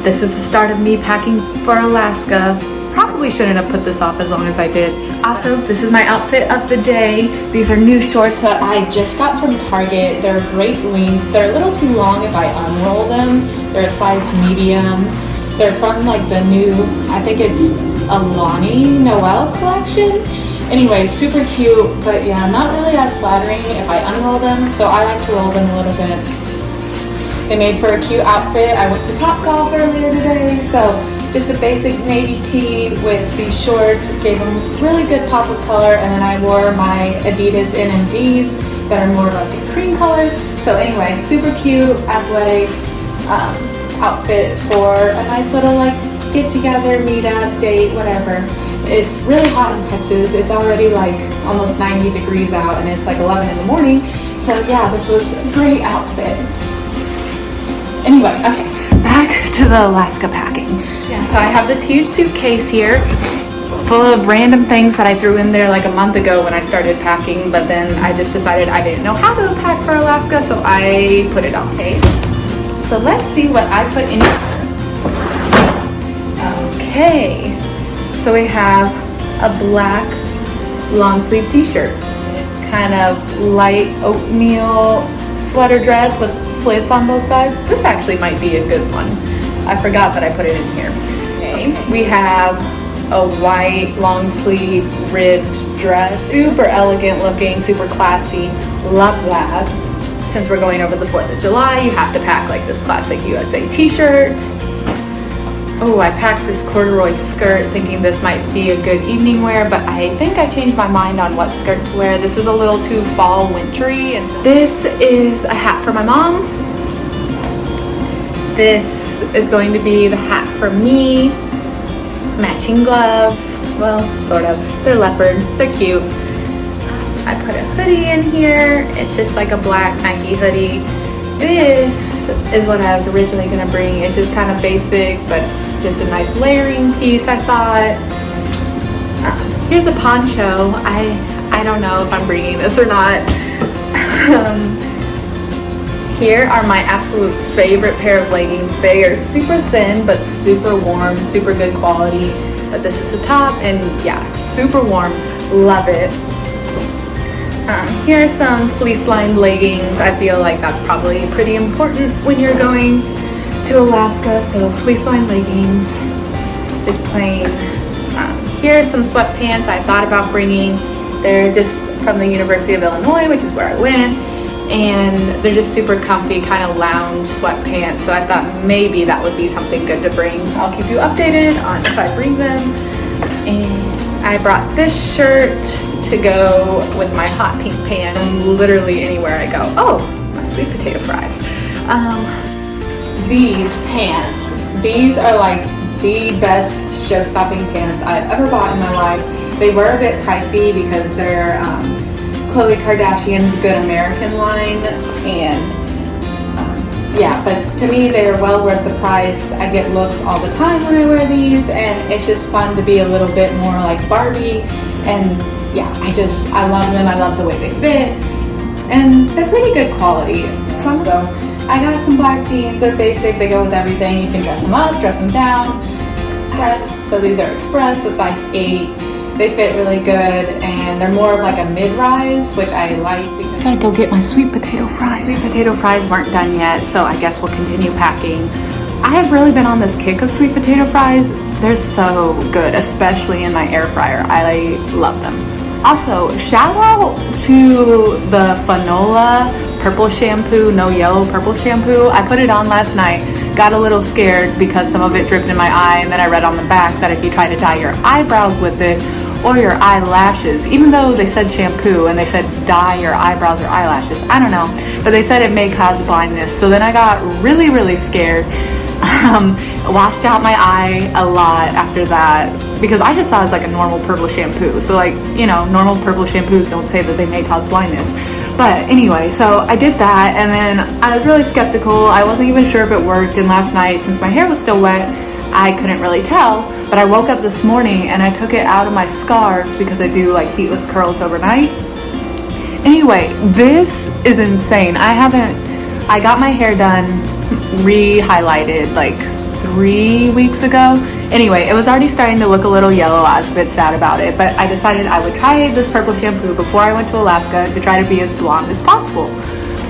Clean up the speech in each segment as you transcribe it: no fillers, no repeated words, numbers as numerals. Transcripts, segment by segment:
this is the start of me packing for Alaska. Probably shouldn't have put this off as long as I did. Also, this is my outfit of the day. These are new shorts that I just got from Target. They're great length. They're a little too long if I unroll them. They're a size medium. They're from like the new, I think it's Alani Noel collection. Anyway, super cute, but yeah, not really as flattering if I unroll them, so I like to roll them a little bit. They made for a cute outfit. I went to Topgolf earlier today, so just a basic navy tee with these shorts gave them really good pop of color, and then I wore my Adidas NMDs that are more like a cream color. So anyway, super cute, athletic outfit for a nice little like get together, meet up, date, whatever. It's really hot in Texas. It's already like almost 90 degrees out and it's like 11 in the morning. So yeah, this was a great outfit. Anyway, okay, back to the Alaska packing. Yeah, so I have this huge suitcase here full of random things that I threw in there like a month ago when I started packing, but then I just decided I didn't know how to pack for Alaska, so I put it on pace. So let's see what I put in here. Okay, so we have a black long sleeve t-shirt. It's kind of light oatmeal sweater dress with slits on both sides. This actually might be a good one. I forgot that I put it in here. Okay, we have a white long sleeve ribbed dress. Super elegant looking, super classy. Love that. Since we're going over the 4th of July, you have to pack like this classic USA t-shirt. Oh, I packed this corduroy skirt thinking this might be a good evening wear, but I think I changed my mind on what skirt to wear. This is a little too fall wintry. And so this is a hat for my mom. This is going to be the hat for me. Matching gloves. Well, sort of. They're leopard. They're cute. I put a hoodie in here. It's just like a black Nike hoodie. This is what I was originally going to bring. It's just kind of basic, but just a nice layering piece, I thought. Here's a poncho. I don't know if I'm bringing this or not. Here are my absolute favorite pair of leggings. They are super thin, but super warm, super good quality. But this is the top, and yeah, super warm. Love it. Here are some fleece-lined leggings. I feel like that's probably pretty important when you're going to Alaska. So fleece-lined leggings, just plain. Here are some sweatpants I thought about bringing. They're just from the University of Illinois, which is where I went. And they're just super comfy, kind of lounge sweatpants. So I thought maybe that would be something good to bring. I'll keep you updated on if I bring them. And I brought this shirt to go with my hot pink pants literally anywhere I go. Oh, my sweet potato fries. These pants, these are like the best show-stopping pants I've ever bought in my life. They were a bit pricey because they're Khloe Kardashian's Good American line, and yeah, but to me they are well worth the price. I get looks all the time when I wear these, and it's just fun to be a little bit more like Barbie. And yeah, I love them. I love the way they fit, and they're pretty good quality. So I got some black jeans. They're basic. They go with everything. You can dress them up, dress them down. Express. So these are Express, a size 8. They fit really good, and they're more of like a mid-rise, which I like. I gotta go get my sweet potato fries. Sweet potato fries weren't done yet, so I guess we'll continue packing. I have really been on this kick of sweet potato fries. They're so good, especially in my air fryer. I love them. Also, shout out to the Fanola purple shampoo, no yellow purple shampoo. I put it on last night, got a little scared because some of it dripped in my eye, and then I read on the back that if you try to dye your eyebrows with it or your eyelashes, even though they said shampoo and they said dye your eyebrows or eyelashes, I don't know, but they said it may cause blindness. So then I got really, really scared. Washed out my eye a lot after that because I just saw it as like a normal purple shampoo. So like, you know, normal purple shampoos don't say that they may cause blindness. But anyway, so I did that, and then I was really skeptical. I wasn't even sure if it worked, and last night, since my hair was still wet, I couldn't really tell. But I woke up this morning and I took it out of my scarves because I do like heatless curls overnight. Anyway, this is insane. I got my hair done, re-highlighted like 3 weeks ago. Anyway, it was already starting to look a little yellow. I was a bit sad about it, but I decided I would try this purple shampoo before I went to Alaska to try to be as blonde as possible.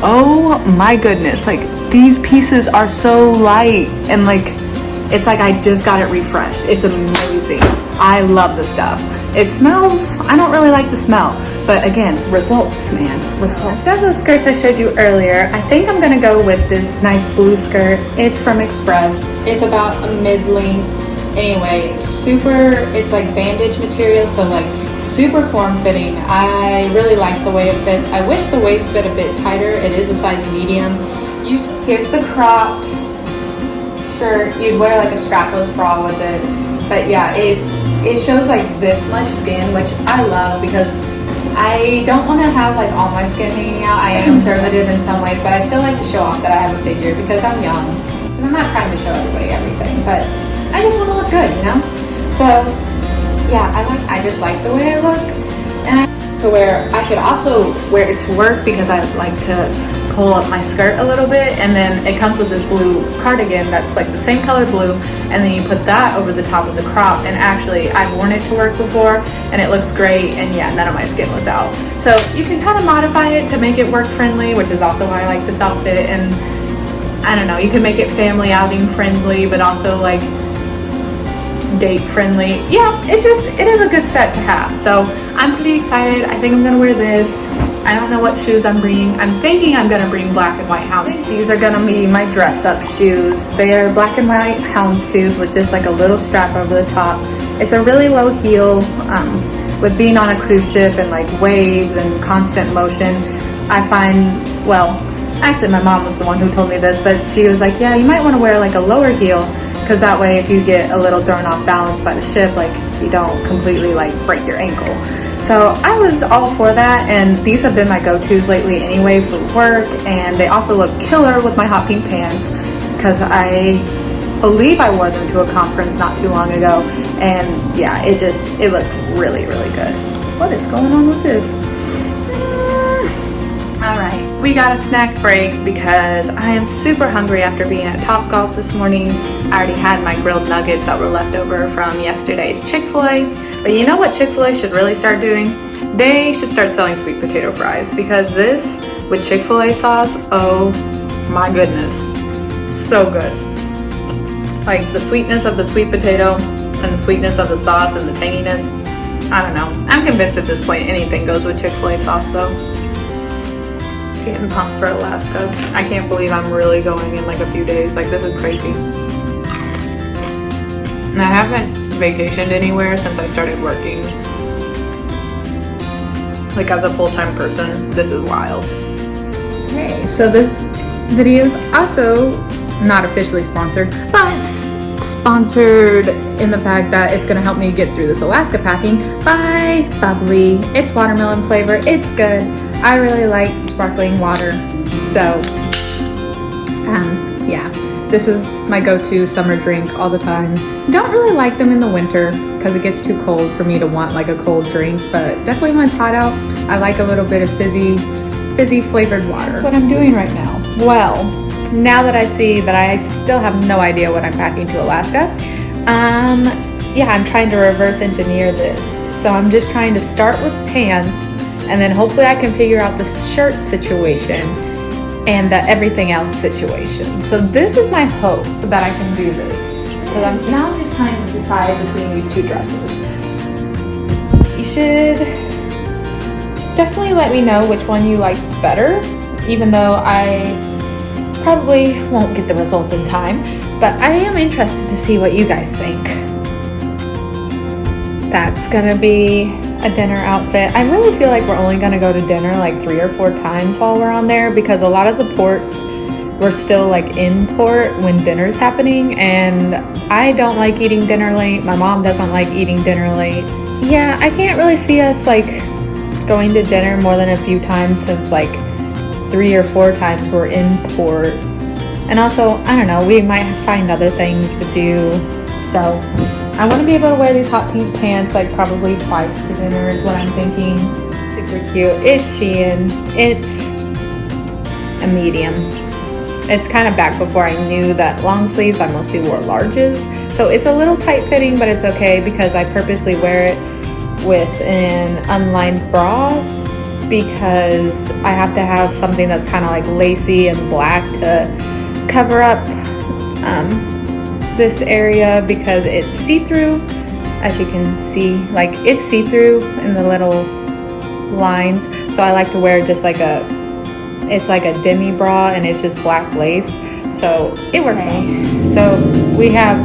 Oh my goodness, like these pieces are so light and like it's like I just got it refreshed. It's amazing. I love the stuff. It smells, I don't really like the smell, but again, results, man, results. Instead of those skirts I showed you earlier, I think I'm gonna go with this nice blue skirt. It's from Express. It's about a mid-length. Anyway, it's like bandage material, so like super form-fitting. I really like the way it fits. I wish the waist fit a bit tighter. It is a size medium. Here's the cropped shirt. You'd wear like a strapless bra with it, but yeah, it shows like this much skin, which I love because I don't want to have like all my skin hanging out. I am conservative in some ways, but I still like to show off that I have a figure because I'm young and I'm not trying to show everybody everything, but I just want to look good, you know? So yeah, I just like the way I look, and I could also wear it to work because I like to pull up my skirt a little bit, and then it comes with this blue cardigan that's like the same color blue, and then you put that over the top of the crop, and actually I've worn it to work before and it looks great, and yeah, none of my skin was out. So you can kind of modify it to make it work friendly, which is also why I like this outfit, and I don't know, you can make it family outing friendly but also like date friendly. Yeah, it is a good set to have. So I'm pretty excited. I think I'm gonna wear this. I don't know what shoes I'm bringing. I'm thinking I'm gonna bring black and white houndstooth. These are gonna be my dress up shoes. They are black and white houndstooth with just like a little strap over the top. It's a really low heel. With being on a cruise ship and like waves and constant motion, I find, well, actually my mom was the one who told me this, but she was like, yeah, you might want to wear like a lower heel, because that way if you get a little thrown off balance by the ship, like you don't completely like break your ankle. So I was all for that, and these have been my go-tos lately anyway for work, and they also look killer with my hot pink pants because I believe I wore them to a conference not too long ago, and yeah, it looked really, really good. What is going on with this? All right, we got a snack break because I am super hungry after being at Topgolf this morning. I already had my grilled nuggets that were left over from yesterday's Chick-fil-A. But you know what Chick-fil-A should really start doing? They should start selling sweet potato fries, because this with Chick-fil-A sauce, oh my goodness, so good. Like the sweetness of the sweet potato and the sweetness of the sauce and the tanginess. I don't know. I'm convinced at this point anything goes with Chick-fil-A sauce though. Getting pumped for Alaska. I can't believe I'm really going in like a few days. Like, this is crazy. And I haven't vacationed anywhere since I started working. Like, as a full-time person, this is wild. Okay, so this video is also not officially sponsored, but sponsored in the fact that it's gonna help me get through this Alaska packing by Bubbly. It's watermelon flavor. It's good. I really like sparkling water, so yeah, this is my go-to summer drink all the time. Don't really like them in the winter because it gets too cold for me to want like a cold drink, but definitely when it's hot out, I like a little bit of fizzy flavored water. That's what I'm doing right now. Well, now that I see that I still have no idea what I'm packing to Alaska, yeah, I'm trying to reverse engineer this. So I'm just trying to start with pants, and then hopefully I can figure out the shirt situation and the everything else situation. So this is my hope that I can do this. Because I'm now just trying to decide between these two dresses. You should definitely let me know which one you like better, even though I probably won't get the results in time. But I am interested to see what you guys think. That's gonna be a dinner outfit. I really feel like we're only gonna go to dinner like 3 or 4 times while we're on there, because a lot of the ports we're still like in port when dinner's happening, and I don't like eating dinner late. My mom doesn't like eating dinner late. Yeah, I can't really see us like going to dinner more than a few times, since like 3 or 4 times we're in port. And also, I don't know, we might find other things to do. So I want to be able to wear these hot pink pants like probably twice to dinner is what I'm thinking. Super cute. It's Shein. It's a medium. It's kind of back before I knew that long sleeves. I mostly wore larges. So it's a little tight fitting, but it's okay because I purposely wear it with an unlined bra because I have to have something that's kind of like lacy and black to cover up this area because it's see-through. As you can see, like it's see-through in the little lines. So I like to wear just like it's like a demi bra and it's just black lace. So it works out. So we have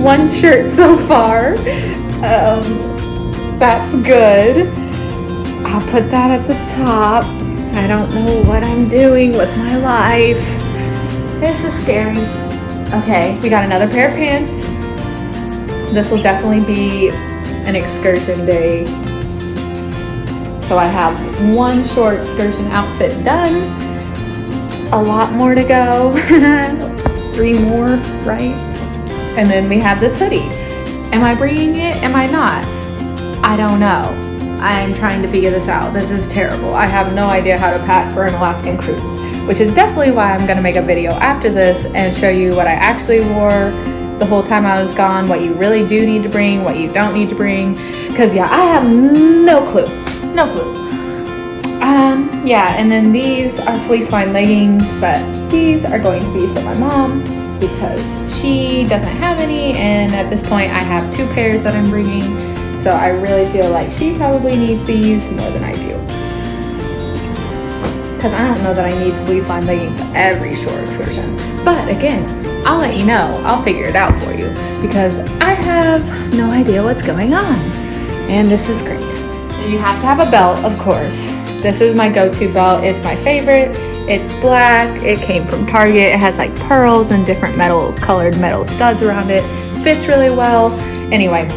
one shirt so far. That's good. I'll put that at the top. I don't know what I'm doing with my life. This is scary. Okay, we got another pair of pants. This will definitely be an excursion day. So I have one short excursion outfit done. A lot more to go. 3 more, right? And then we have this hoodie. Am I bringing it? Am I not? I don't know. I'm trying to figure this out. This is terrible. I have no idea how to pack for an Alaskan cruise, which is definitely why I'm gonna make a video after this and show you what I actually wore the whole time I was gone, what you really do need to bring, what you don't need to bring. Cause yeah, I have no clue. No clue. Yeah, and then these are fleece lined leggings, but these are going to be for my mom because she doesn't have any, and at this point I have 2 pairs that I'm bringing, so I really feel like she probably needs these more than I do. Because I don't know that I need fleece lined leggings every shore excursion, but again, I'll let you know. I'll figure it out for you because I have no idea what's going on, and this is great. You have to have a belt, of course. This is my go-to belt. It's my favorite. It's black. It came from Target. It has like pearls and different colored metal studs around it. Fits really well. Anyway,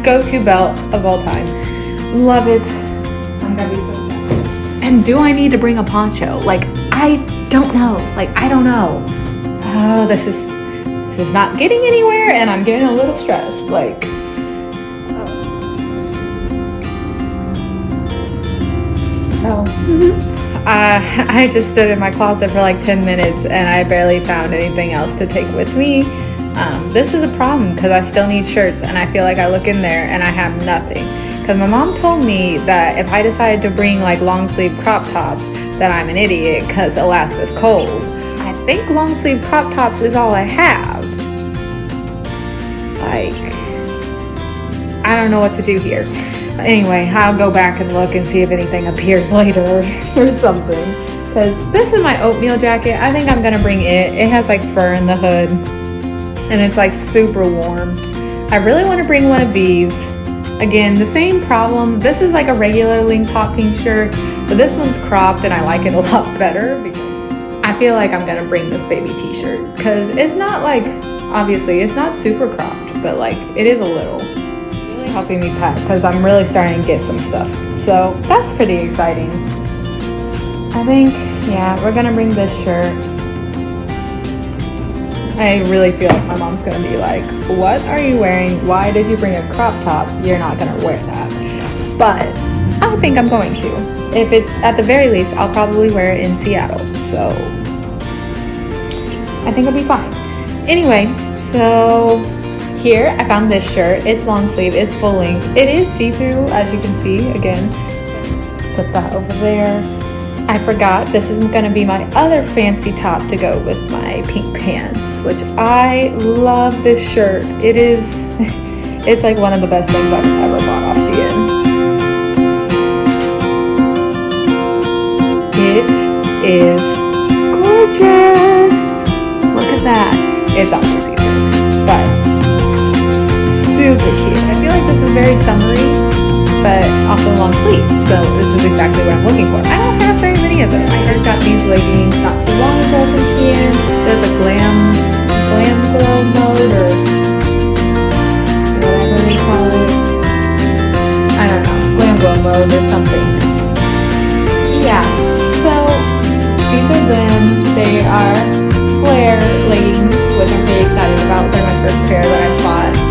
go-to belt of all time. Love it. I'm gonna be so sad. And do I need to bring a poncho? Like, I don't know. Like, I don't know. Oh, this is not getting anywhere, and I'm getting a little stressed. Like, I just stood in my closet for like 10 minutes and I barely found anything else to take with me. This is a problem because I still need shirts and I feel like I look in there and I have nothing. Because my mom told me that if I decided to bring like long sleeve crop tops that I'm an idiot because Alaska's cold. I think long sleeve crop tops is all I have. Like, I don't know what to do here. Anyway, I'll go back and look and see if anything appears later or something. Because this is my oatmeal jacket. I think I'm going to bring it. It has like fur in the hood. And it's like super warm. I really want to bring one of these. Again, the same problem. This is like a regular length hot pink shirt. But this one's cropped and I like it a lot better. Because I feel like I'm going to bring this baby t-shirt. Because it's not like, obviously, it's not super cropped. But like, it is a little. Helping me pack because I'm really starting to get some stuff, so that's pretty exciting. I think, yeah, we're gonna bring this shirt. I really feel like my mom's gonna be like, what are you wearing? Why did you bring a crop top? You're not gonna wear that. But I think I'm going to. If it's at the very least, I'll probably wear it in Seattle, so I think it'll be fine. Anyway, so here I found this shirt. It's long sleeve, it's full length. It is see-through, as you can see. Again, put that over there. I forgot this is gonna be my other fancy top to go with my pink pants, which I love this shirt. It is, it's like one of the best things I've ever bought off Shein. It is gorgeous. Look at that. It's also see-through, but super cute. I feel like this is very summery, but also long sleeve. So this is exactly what I'm looking for. I don't have very many of them. I just got these leggings not too long ago from Shein. There's a glam glow mode or whatever they call it. I don't know. Glam glow mode or something. Yeah. So these are them. They are flare leggings, which I'm pretty excited about. They're my first pair that I bought.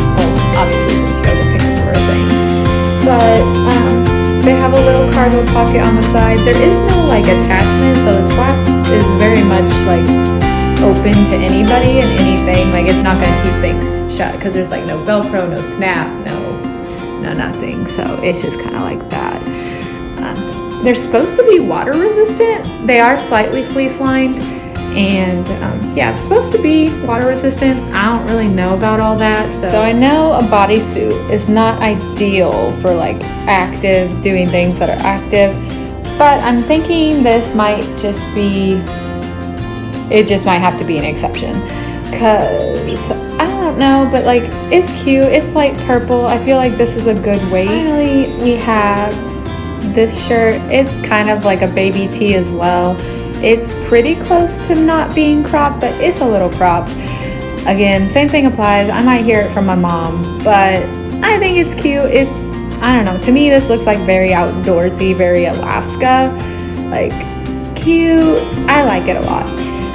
Obviously since yoga pants were a thing. But they have a little cargo pocket on the side. There is no like attachment, so the flap is very much like open to anybody and anything. Like it's not gonna keep things shut because there's like no Velcro, no snap, no nothing. So it's just kind of like that. They're supposed to be water resistant. They are slightly fleece lined, and yeah, it's supposed to be water resistant. I don't really know about all that. So I know a bodysuit is not ideal for like doing things that are active, but I'm thinking this might just be, it just might have to be an exception. Cause I don't know, but like it's cute. It's light purple. I feel like this is a good weight. Finally, we have this shirt. It's kind of like a baby tee as well. It's pretty close to not being cropped, but it's a little cropped. Again, same thing applies. I might hear it from my mom, but I think it's cute. It's, I don't know. To me, this looks like very outdoorsy, very Alaska, like cute. I like it a lot.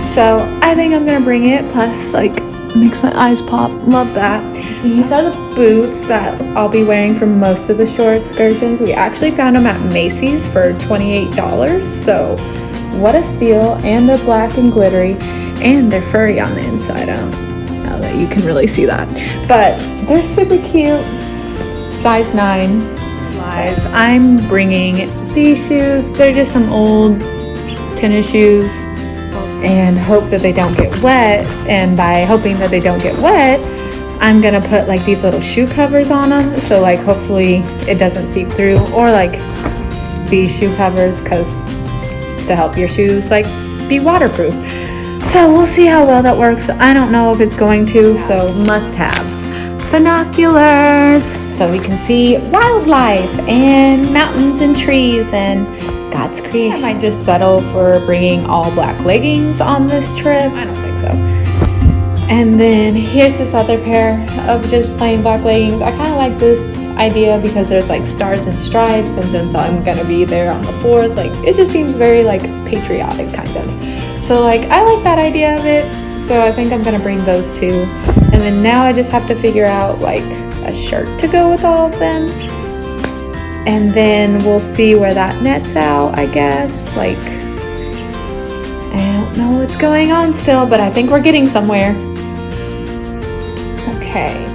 So I think I'm gonna bring it. Plus, like, makes my eyes pop. Love that. These are the boots that I'll be wearing for most of the shore excursions. We actually found them at Macy's for $28. So what a steal. And they're black and glittery, and they're furry on the inside. I don't know that you can really see that, but they're super cute. Size 9. Guys, I'm bringing these shoes. They're just some old tennis shoes, and hope that they don't get wet. And by hoping that they don't get wet, I'm gonna put like these little shoe covers on them, so like hopefully it doesn't seep through, or like these shoe covers, because to help your shoes like be waterproof. So we'll see how well that works. I don't know if it's going to, so must have binoculars so we can see wildlife and mountains and trees and God's creation. I might just settle for bringing all black leggings on this trip. I don't think so. And then here's this other pair of just plain black leggings. I kind of like this idea because there's like stars and stripes, and since I'm gonna be there on the 4th, like it just seems very like patriotic kind of. So like I like that idea of it. So I think I'm gonna bring those two. And then now I just have to figure out like a shirt to go with all of them. And then we'll see where that nets out, I guess. Like, I don't know what's going on still, but I think we're getting somewhere. Okay,